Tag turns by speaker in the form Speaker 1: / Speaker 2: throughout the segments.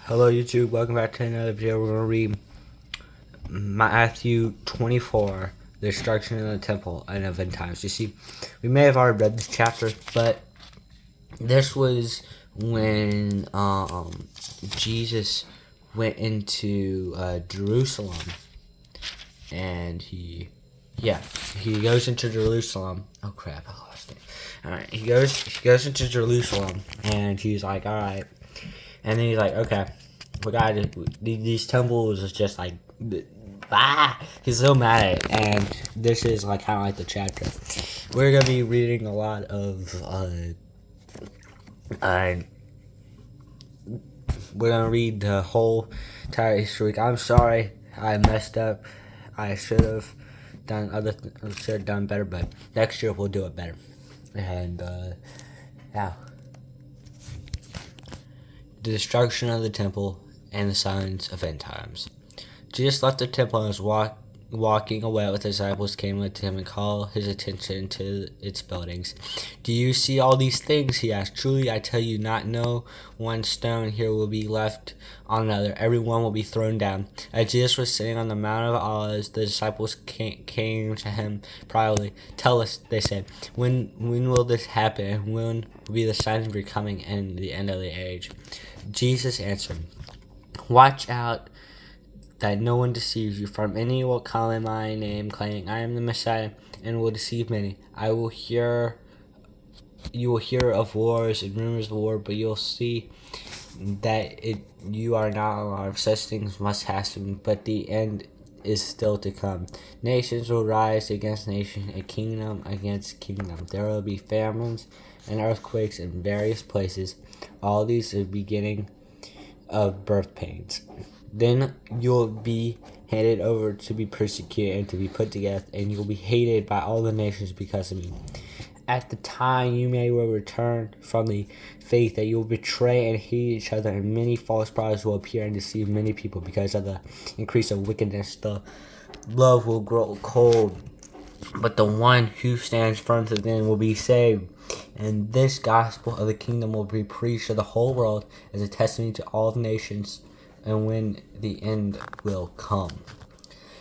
Speaker 1: Hello YouTube, welcome back to another video. We're going to read Matthew 24, the destruction of the temple and of end times. You see, we may have already read this chapter, but this was when Jesus went into Jerusalem, and he goes into Jerusalem. Oh crap, I lost it. Alright, he goes into Jerusalem, and he's like, alright. And then he's like, okay, we gotta do these temples is just like, he's so mad at it. And this is like kind of like the chapter. We're gonna be reading a lot of, we're gonna read the whole entire history. I'm sorry, I messed up. I should have done better, but next year we'll do it better. And yeah. The destruction of the temple and the signs of end times. Jesus left the temple and was walking away with his disciples came up to him and called his attention to its buildings. Do you see all these things? He asked. Truly, I tell you, not no one stone here will be left on another. Every one will be thrown down. As Jesus was sitting on the Mount of Olives, the disciples came to him privately. Tell us, they said, when will this happen? And when will be the signs of your coming and the end of the age? Jesus answered, watch out that no one deceives you. For many will come in my name, claiming I am the Messiah, and will deceive many. You will hear of wars and rumors of war, but you'll see that you are not alarmed. Such things must happen, but the end is still to come. Nations will rise against nation, and kingdom against kingdom. There will be famines and earthquakes in various places. All these are the beginning of birth pains. Then you'll be handed over to be persecuted and to be put to death, and you'll be hated by all the nations because of me. At the time you may will return from the faith, that you will betray and hate each other, and many false prophets will appear and deceive many people. Because of the increase of wickedness, the love will grow cold, but the one who stands firm to the end will be saved. And this gospel of the kingdom will be preached to the whole world as a testimony to all the nations, and when the end will come.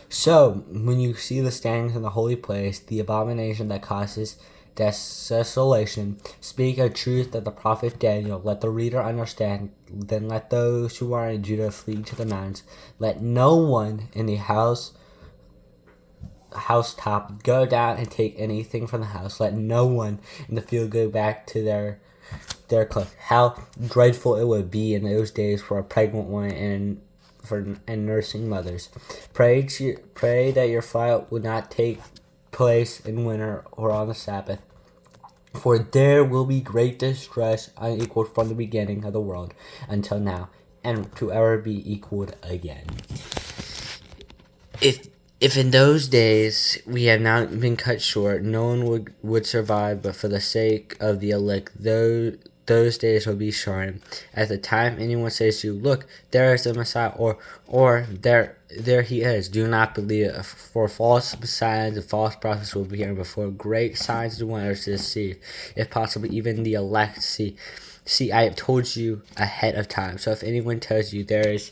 Speaker 1: So, when you see the standings in the holy place, the abomination that causes desolation, speak a truth that the prophet Daniel. Let the reader understand. Then let those who are in Judah flee to the mountains. Let no one in the housetop go down and take anything from the house. Let no one in the field go back to their cliff. How dreadful it would be in those days for a pregnant woman and nursing mothers. Pray that your flight would not take place in winter or on the Sabbath, for there will be great distress unequaled from the beginning of the world until now, and to ever be equaled again. If in those days we have not been cut short, no one would survive, but for the sake of the elect, those days will be shortened. At the time anyone says to you, look, there is the Messiah, or there he is, do not believe it. For false messiahs and false prophets will be here before great signs and wonders to deceive, if possible, even the elect. See, I have told you ahead of time. So if anyone tells you there is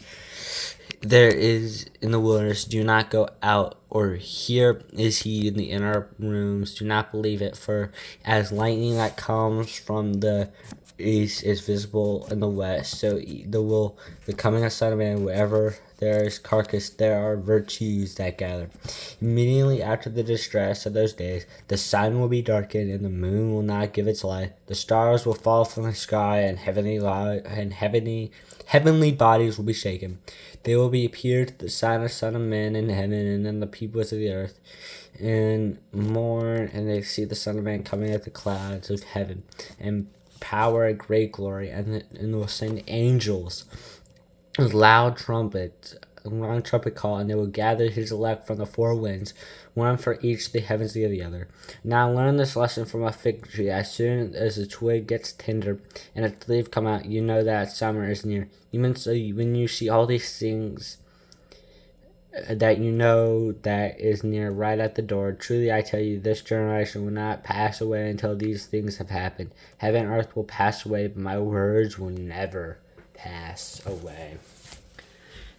Speaker 1: in the wilderness, do not go out, or here is he in the inner rooms, do not believe it. For as lightning that comes from the east is visible in the west, so the coming of Son of Man, wherever there is carcass, there are virtues that gather. Immediately after the distress of those days, the sun will be darkened, and the moon will not give its light. The stars will fall from the sky, and heavenly bodies will be shaken. They will be appeared to the Son of Man in heaven, and then the peoples of the earth and mourn, and they see the Son of Man coming at the clouds of heaven, and power and great glory, and will send angels with loud trumpet call, and they will gather his elect from the four winds, one for each the heavens the other. Now learn this lesson from a fig tree. As soon as the twig gets tender and its leaf come out, you know that summer is near. Even so, when you see all these things, that you know that is near, right at the door. Truly I tell you, this generation will not pass away until these things have happened. Heaven and earth will pass away, but my words will never pass away.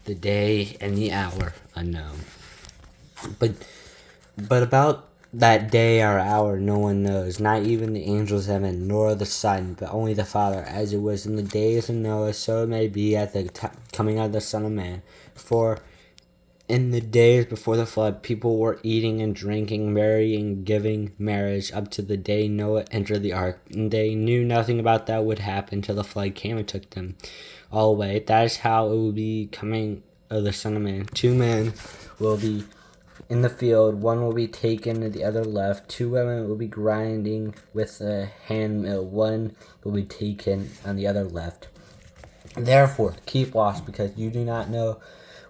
Speaker 1: The day and the hour unknown. But about that day or hour no one knows, not even the angels of heaven, nor the Son, but only the Father. As it was in the days of Noah, so it may be at the coming of the Son of Man. For in the days before the flood, people were eating and drinking, marrying, giving marriage, up to the day Noah entered the ark. And they knew nothing about that would happen till the flood came and took them all away. That is how it will be coming of the Son of Man. 2 men will be in the field, one will be taken and the other left. 2 women will be grinding with a handmill, one will be taken and the other left. Therefore, keep watch, because you do not know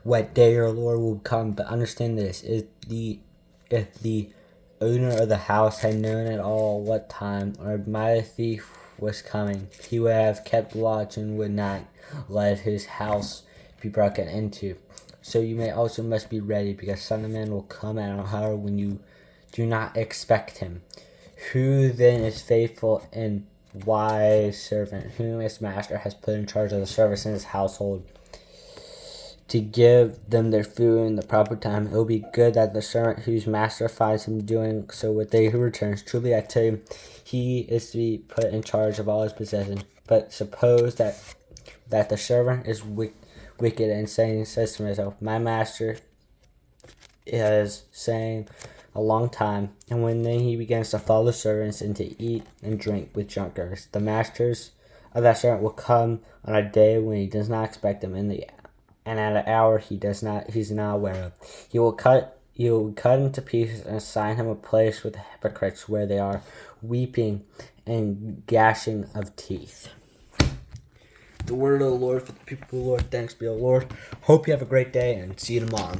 Speaker 1: what day your Lord will come. But understand this: if the owner of the house had known at all what time or my thief was coming, he would have kept watch and would not let his house be broken into. So you may also must be ready, because Son of Man will come at an hour when you do not expect him. Who then is faithful and wise servant, whom his master has put in charge of the service in his household, to give them their food in the proper time? It will be good that the servant whose master finds him doing so with the day who returns. Truly I tell you, he is to be put in charge of all his possessions. But suppose that the servant is wicked and says to himself, my master is saying a long time, and when then he begins to follow the servants and to eat and drink with drunkards, the masters of that servant will come on a day when he does not expect them, and at an hour he's not aware of. He will cut into pieces and assign him a place with the hypocrites, where they are weeping and gnashing of teeth. The word of the Lord for the people of the Lord. Thanks be to the Lord. Hope you have a great day, and see you tomorrow.